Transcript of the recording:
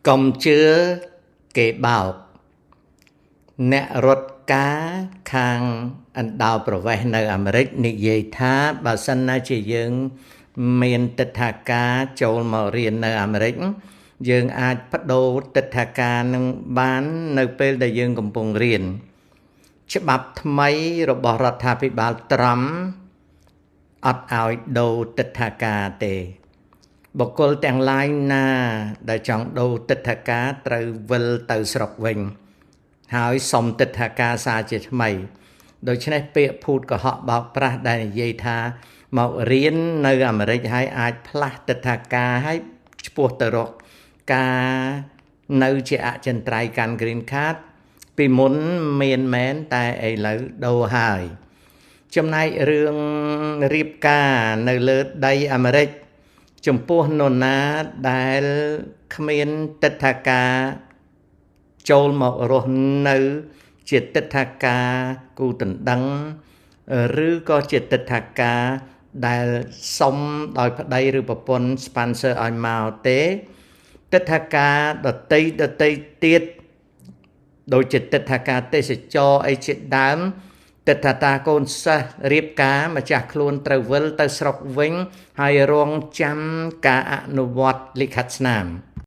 កុំជឿគេបោកអ្នករត់ការខាងអណ្ដោប្រវេសន៍នៅអាមេរិកនិយាយថាបើសិនណាជាយើងមានទិដ្ឋាការចូលមករៀននៅអាមេរិកយើងអាចបដូរទិដ្ឋាការនឹងបាននៅពេលដែលយើងកំពុងរៀនច្បាប់ថ្មីរបស់រដ្ឋាភិបាលត្រាំអត់ឲ្យដូរទិដ្ឋាការទេបុគ្គលទាំងឡាយណាដែលចង់ដូរទិដ្ឋាការត្រូវវិលទៅស្រុកវិញហើយសុំទិដ្ឋាការសារជាថ្មីដូច្នេះពាក្យភូតកុហកបោកប្រាស់ដែលនិយាយថាមករៀននៅអាមេរិកហើយអាចផ្លាស់ទិដ្ឋាការហើយឆ្ពោះទៅរកការនៅជាអចិន្ត្រៃយ៍កាន់ Green Card ពីមុនមានមែនតែឥឡូវដូរហើយចំណែករឿងរៀបការនៅលើដីអាមេរិកចំពោះនរណាដែលគ្មានទិដ្ឋាការចូលមករស់នៅជាទិដ្ឋាការគូដណ្ដឹងឬក៏ជាទិដ្ឋាការដែលសុំដោយប្តីឬប្រពន្ធ sponsor ឲ្យមកទេទិដ្ឋាការដតីទៀតដូចជាទិដ្ឋាការទេសចរអីជាដើមទិដ្ឋាការកូនសិស្សរៀបការម្ចាស់ខ្លួនត្រូវវិលទៅស្រុកវិញហើយរងចាំការអនុវត្តលិខិតស្នាម